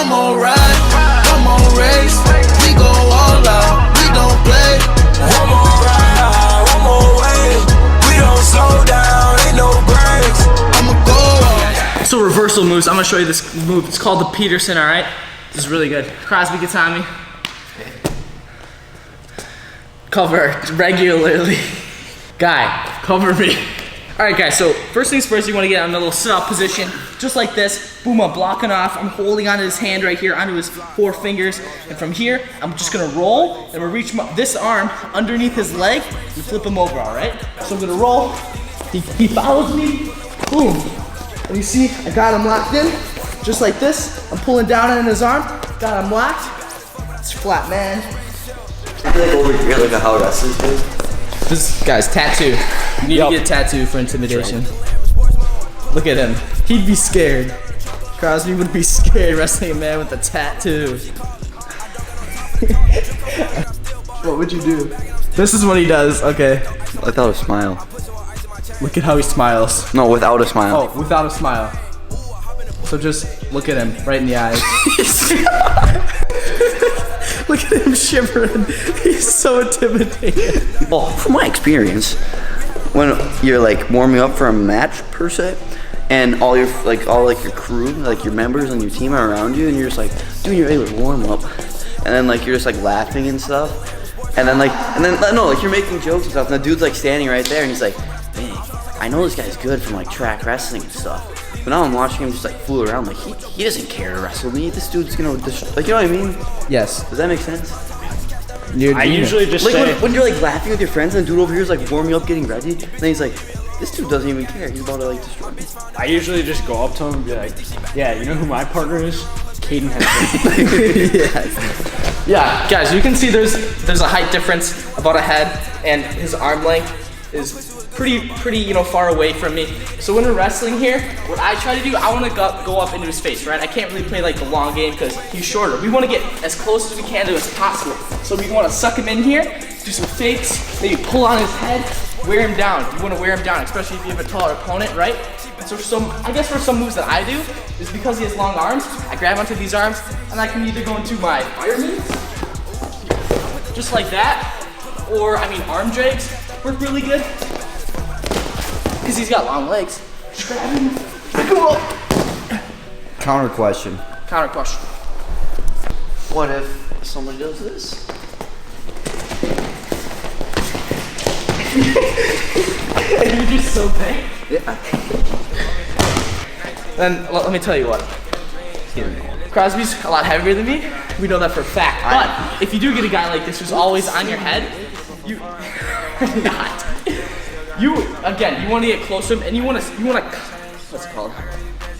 Come on, ride, come on, race. We go all out, we don't play. One more ride, one more way. We don't slow down, ain't no breaks. I'ma go out. So reversal moves, I'm gonna show you this move. It's called the Peterson, all right? This is really good. Crosby gets on me. Cover regularly. Guy, cover me. All right, guys, so first things first, you wanna get on a little sit-up position, just like this. Boom, I'm blocking off. I'm holding onto his hand right here, onto his 4 fingers. And from here, I'm just gonna roll, and I'm gonna reach this arm underneath his leg and flip him over, all right? So I'm gonna roll. He follows me, boom. And you see, I got him locked in, just like this. I'm pulling down on his arm, got him locked. It's flat, man. I feel like over here, look at how wrestlers do. This guy's tattoo. You need to get a tattoo for intimidation. Look at him. He'd be scared. Crosby would be scared wrestling a man with a tattoo. What would you do? This is what he does. Okay. Without a smile. Look at how he smiles. No, without a smile. Oh, without a smile. So just look at him right in the eyes. Look at him shivering. He's so intimidating. Well, from my experience, when you're like warming up for a match per se, and all your your crew, like your members on your team are around you, and you're just like doing your regular warm up, and then like you're just like laughing and stuff, and then you're making jokes and stuff, and the dude's like standing right there, and he's like, man, I know this guy's good from like track wrestling and stuff. But now I'm watching him just like fool around. Like he doesn't care to wrestle me. This dude's gonna like, you know what I mean? Yes. Does that make sense? I usually just like say when you're like laughing with your friends and the dude over here is like warming up, getting ready, and then he's like, this dude doesn't even care. He's about to like destroy me. I usually just go up to him and be like, yeah, you know who my partner is? Cayden Henschel. Yes. Yeah, guys, you can see there's a height difference about a head, and his arm length is pretty far away from me. So when we're wrestling here, what I try to do, I want to go up into his face, right? I can't really play like the long game because he's shorter. We want to get as close as we can to as possible. So we want to suck him in here, do some fakes, maybe pull on his head, wear him down. You want to wear him down, especially if you have a taller opponent, right? And so I guess for some moves that I do, is because he has long arms, I grab onto these arms, and I can either go into my fireman, just like that, or arm drags work really good. Because he's got long legs. Just grab him, pick him up. Counter question. Counter question. What if somebody does this? And you're just so big. Yeah. Then let me tell you what. Crosby's a lot heavier than me. We know that for a fact. But if you do get a guy like this who's always on your head, you not. You want to get close to him, and you want to what's it called?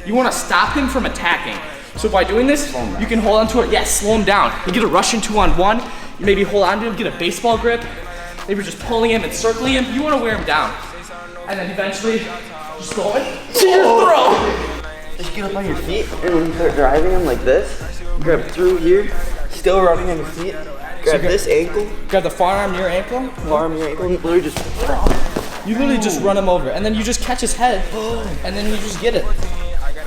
You want to stop him from attacking. So by doing this, you can hold on to it. Yes, slow him down. You get a Russian 2-on-1. You maybe hold on to him, get a baseball grip. Maybe just pulling him and circling him. You want to wear him down, and then eventually just go to your throw. Just get up on your feet, and when you start driving him like this, grab through here, still running on your feet. Grab this ankle. Grab the forearm, your ankle. Forearm, your ankle. Literally just. You literally just run him over, and then you just catch his head, and then you just get it.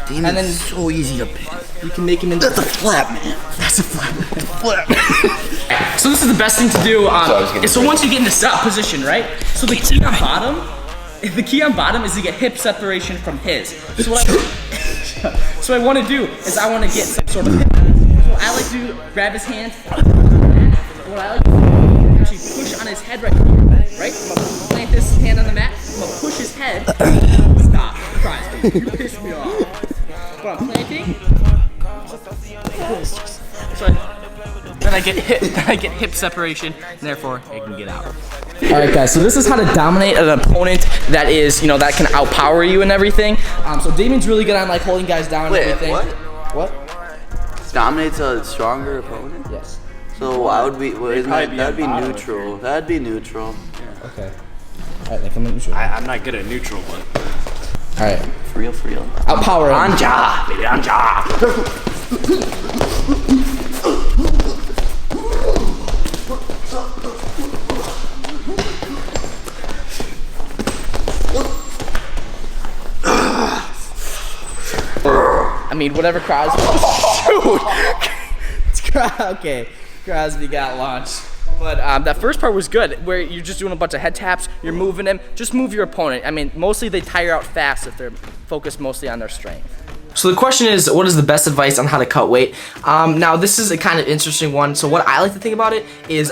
Damn, and then it's so easy to pin. You can make him into. That's a flap, man. That's a flap. So this is the best thing to do. So once you get into stop position, right? So the key on bottom is to get hip separation from his. So what I want to do is I want to get some sort of hip. So I like to grab his hand. What I like to do is actually push on his head right here. Right? I'm gonna plant this hand on the mat. I'm gonna push his head. Stop. Christ, you piss me off. But I'm planting. So then I get hip separation, and therefore I can get out. Alright guys, so this is how to dominate an opponent that is, that can outpower you and everything. So Damien's really good on like holding guys down and everything. What? Dominates a stronger opponent? Yes. So I would be, that'd be neutral. That'd be neutral. Yeah. Okay. Alright, like I'm neutral. I'm not good at neutral, but. Alright. For real. Outpower him. Anja! Baby, Anja! Whatever crowds. Shoot! Okay, Crosby got launched. But that first part was good, where you're just doing a bunch of head taps, you're moving him, just move your opponent. I mean, mostly they tire out fast if they're focused mostly on their strength. So the question is, what is the best advice on how to cut weight? Now this is a kind of interesting one. So what I like to think about it is,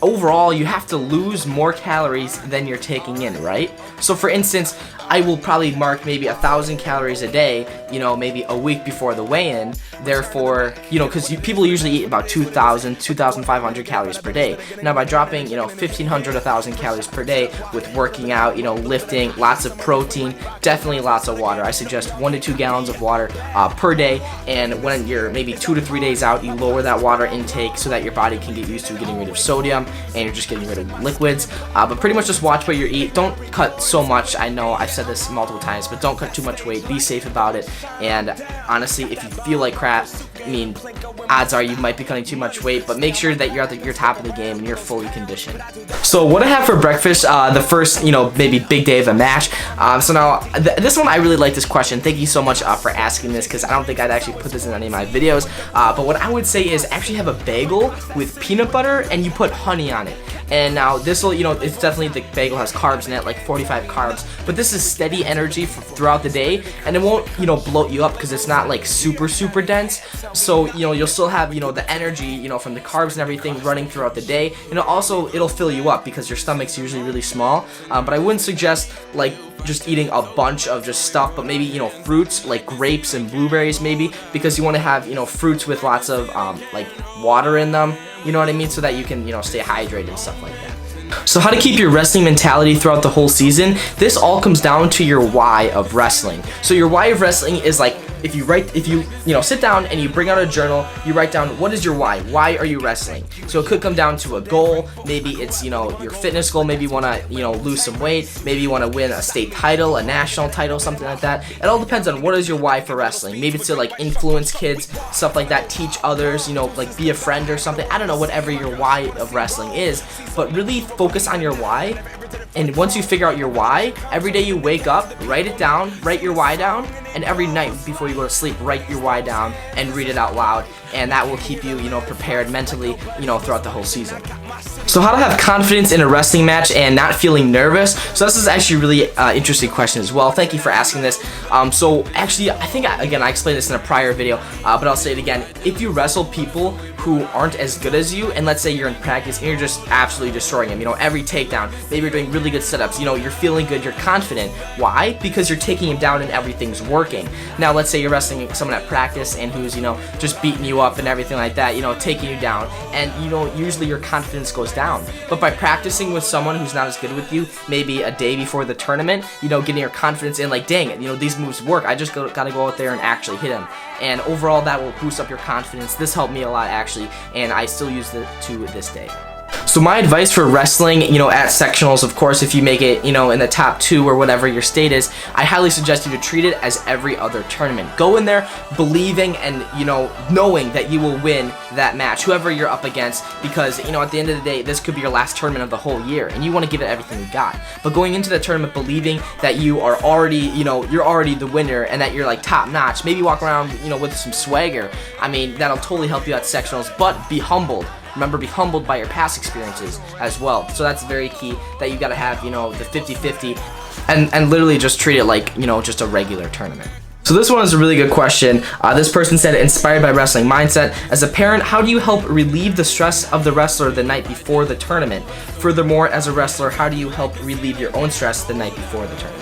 overall, you have to lose more calories than you're taking in, right? So for instance, I will probably mark maybe 1,000 calories a day, you know, maybe a week before the weigh-in. Therefore, you know, because people usually eat about 2,000, 2,500 calories per day. Now by dropping, you know, 1,500, 1,000 calories per day with working out, you know, lifting, lots of protein, definitely lots of water. I suggest 1 to 2 gallons of water per day. And when you're maybe 2 to 3 days out, you lower that water intake so that your body can get used to getting rid of sodium and you're just getting rid of liquids. But pretty much just watch what you eat. Don't cut so much. I know I've said this multiple times, but don't cut too much weight. Be safe about it. And honestly, if you feel like crap, I mean, odds are you might be cutting too much weight, but make sure that you're at your top of the game and you're fully conditioned. So what I have for breakfast, the first, you know, maybe big day of a match. So now, this one, I really like this question. Thank you so much for asking this, because I don't think I'd actually put this in any of my videos. But what I would say is actually have a bagel with peanut butter and you put honey on it. And now this will, you know, it's definitely, the bagel has carbs in it, like 45 carbs, but this is steady energy throughout the day, and it won't, you know, bloat you up because it's not like super dense. So, you know, you'll still have, you know, the energy, you know, from the carbs and everything running throughout the day. And also, it'll fill you up because your stomach's usually really small. But I wouldn't suggest like just eating a bunch of just stuff, but maybe, you know, fruits like grapes and blueberries maybe, because you want to have, you know, fruits with lots of like water in them, you know what I mean, so that you can, you know, stay hydrated and stuff like that. So how to keep your wrestling mentality throughout the whole season? This all comes down to your why of wrestling. So your why of wrestling is like, if you know, sit down and you bring out a journal, you write down, what is your why? Why are you wrestling? So it could come down to a goal. Maybe it's, you know, your fitness goal. Maybe you want to, you know, lose some weight. Maybe you want to win a state title, a national title, something like that. It all depends on what is your why for wrestling. Maybe it's to like influence kids, stuff like that, teach others, you know, like be a friend or something. I don't know, whatever your why of wrestling is, but really focus on your why. And once you figure out your why, every day you wake up, write it down, write your why down, and every night before you go to sleep, write your why down and read it out loud, and that will keep you, you know, prepared mentally, you know, throughout the whole season. So how to have confidence in a wrestling match and not feeling nervous? So this is actually a really interesting question as well. Thank you for asking this. So actually, I think, again, I explained this in a prior video, but I'll say it again. If you wrestle people who aren't as good as you, and let's say you're in practice and you're just absolutely destroying them, you know, every takedown, maybe you're doing really good setups, you know, you're feeling good, you're confident. Why? Because you're taking him down and everything's working. Now, let's say you're wrestling someone at practice and who's, you know, just beating you up and everything like that, you know, taking you down, and, you know, usually your confidence goes down. But by practicing with someone who's not as good with you, maybe a day before the tournament, you know, getting your confidence in, like, dang it, you know, these moves work, I just gotta go out there and actually hit him. And overall, that will boost up your confidence. This helped me a lot, actually, and I still use it to this day. So my advice for wrestling, you know, at sectionals, of course, if you make it, you know, in the top 2 or whatever your state is, I highly suggest you to treat it as every other tournament. Go in there believing and, you know, knowing that you will win that match, whoever you're up against, because, you know, at the end of the day, this could be your last tournament of the whole year, and you want to give it everything you got. But going into the tournament believing that you are already, you know, you're already the winner and that you're like top notch, maybe walk around, you know, with some swagger. I mean, that'll totally help you at sectionals, but be humbled. Remember, be humbled by your past experiences as well. So that's very key, that you gotta have, you know, the 50-50 and literally just treat it like, you know, just a regular tournament. So this one is a really good question. This person said, inspired by wrestling mindset. As a parent, how do you help relieve the stress of the wrestler the night before the tournament? Furthermore, as a wrestler, how do you help relieve your own stress the night before the tournament?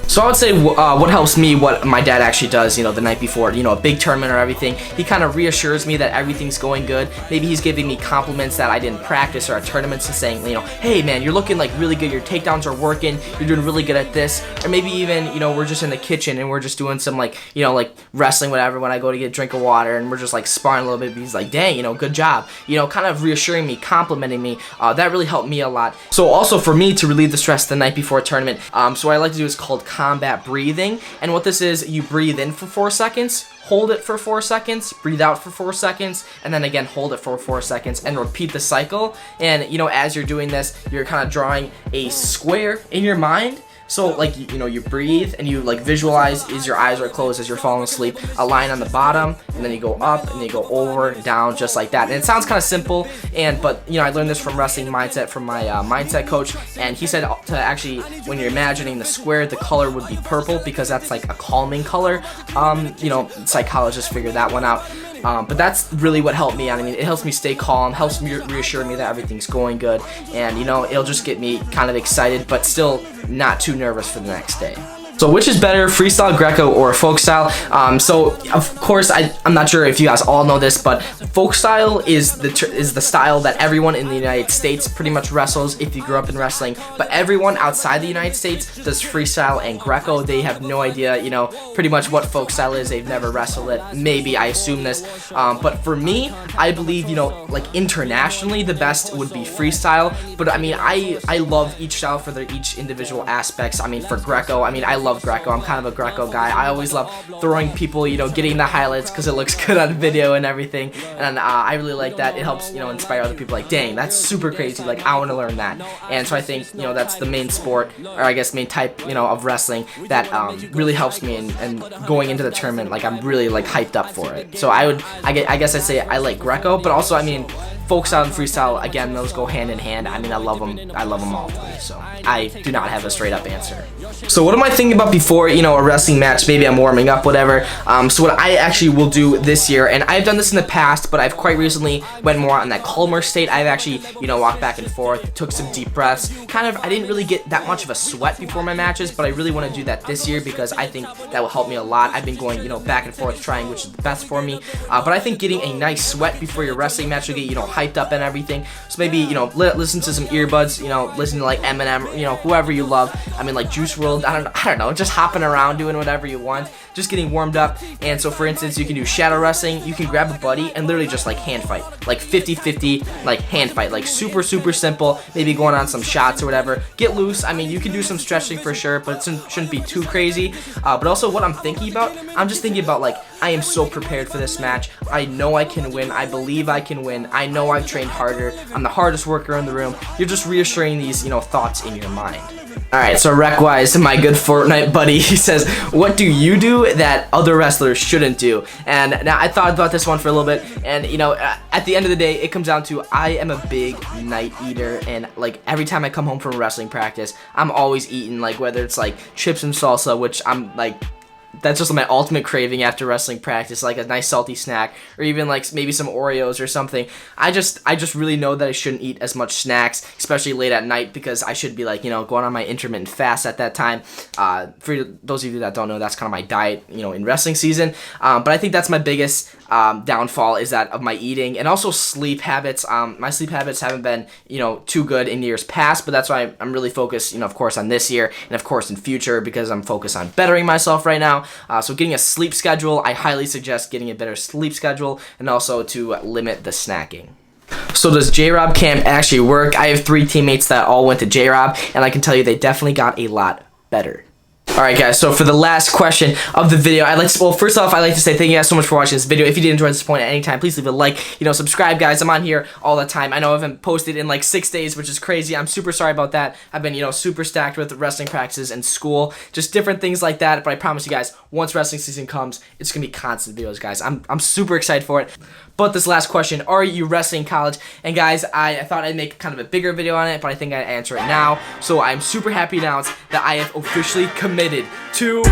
So I would say what helps me, what my dad actually does, you know, the night before, you know, a big tournament or everything, he kind of reassures me that everything's going good. Maybe he's giving me compliments that I didn't practice or at tournaments, and saying, you know, hey man, you're looking like really good, your takedowns are working, you're doing really good at this. Or maybe even, you know, we're just in the kitchen and we're just doing some, like, you know, like wrestling, whatever, when I go to get a drink of water and we're just like sparring a little bit. He's like, dang, you know, good job, you know, kind of reassuring me, complimenting me. That really helped me a lot. So also for me to relieve the stress the night before a tournament, so what I like to do is called combat breathing. And what this is, you breathe in for 4 seconds, hold it for 4 seconds, breathe out for 4 seconds, and then again hold it for 4 seconds, and repeat the cycle. And, you know, as you're doing this, you're kind of drawing a square in your mind, So like, you know, you breathe and you like visualize as your eyes are closed as you're falling asleep, a line on the bottom, and then you go up and you go over, down, just like that. And it sounds kind of simple, but you know, I learned this from Wrestling Mindset from my mindset coach, and he said to actually, when you're imagining the square, the color would be purple because that's like a calming color. You know, psychologists figured that one out. But that's really what helped me out. I mean, it helps me stay calm, helps me reassure me that everything's going good, and you know, it'll just get me kind of excited, but still not too nervous for the next day. So which is better, freestyle, Greco, or folk style? So of course, I'm not sure if you guys all know this, but folk style is the style that everyone in the United States pretty much wrestles if you grew up in wrestling. But everyone outside the United States does freestyle and Greco. They have no idea, you know, pretty much what folk style is. They've never wrestled it. Maybe, I assume this. But for me, I believe, you know, like internationally, the best would be freestyle. But I mean, I love each style for their each individual aspects. I mean, for Greco, I mean, I love Greco. I'm kind of a Greco guy. I always love throwing people, you know, getting the highlights because it looks good on video and everything. And I really like that. It helps, you know, inspire other people. Like, dang, that's super crazy. Like, I want to learn that. And so I think, you know, that's the main sport, or I guess main type, you know, of wrestling that really helps me and going into the tournament. Like, I'm really like hyped up for it. So I guess I'd say I like Greco, but also, I mean, folk style and freestyle, again, those go hand in hand. I mean, I love them all three, so I do not have a straight up answer. So what am I thinking about before, you know, a wrestling match? Maybe I'm warming up, whatever. So what I actually will do this year, and I've done this in the past, but I've quite recently went more on that calmer state. I've actually, you know, walked back and forth, took some deep breaths. I didn't really get that much of a sweat before my matches, but I really want to do that this year because I think that will help me a lot. I've been going, you know, back and forth trying which is the best for me. But I think getting a nice sweat before your wrestling match will get, you know, hyped up and everything. So maybe, you know, listen to some earbuds, you know, listen to like Eminem, you know, whoever you love. I mean, like Juice WRLD, I don't know, just hopping around doing whatever you want, just getting warmed up. And so for instance, you can do shadow wrestling. You can grab a buddy and literally just like hand fight, like 50-50, like hand fight, like super simple. Maybe going on some shots or whatever. Get loose. I mean, you can do some stretching for sure, but it shouldn't be too crazy. But also what I'm thinking about, I'm just thinking about like, I am so prepared for this match. I know I can win. I believe I can win. I know I've trained harder. I'm the hardest worker in the room. You're just reassuring these, you know, thoughts in your mind. Alright, so rec-wise, my good Fortnite buddy, he says, what do you do that other wrestlers shouldn't do? And now I thought about this one for a little bit, and you know, at the end of the day, it comes down to I am a big night eater, and like every time I come home from wrestling practice, I'm always eating, like whether it's like chips and salsa, which I'm like, that's just my ultimate craving after wrestling practice, like a nice salty snack, or even like maybe some Oreos or something. I just really know that I shouldn't eat as much snacks, especially late at night, because I should be like, you know, going on my intermittent fast at that time. For those of you that don't know, that's kind of my diet, you know, in wrestling season. But I think that's my biggest downfall, is that of my eating, and also sleep habits. My sleep habits haven't been, you know, too good in years past, but that's why I'm really focused, you know, of course on this year, and of course in future, because I'm focused on bettering myself right now. So getting a sleep schedule, I highly suggest getting a better sleep schedule, and also to limit the snacking. So does J-Rob camp actually work? I have 3 teammates that all went to J-Rob, and I can tell you they definitely got a lot better. Alright guys, so for the last question of the video, first off, I'd like to say thank you guys so much for watching this video. If you did enjoy this point at any time, please leave a like, you know, subscribe guys. I'm on here all the time. I know I haven't posted in like 6 days, which is crazy. I'm super sorry about that. I've been, you know, super stacked with wrestling practices and school, just different things like that, but I promise you guys, once wrestling season comes, it's gonna be constant videos, guys. I'm super excited for it. But this last question, are you wrestling in college? And guys, I thought I'd make kind of a bigger video on it, but I think I'd answer it now. So I'm super happy to announce that I have officially committed to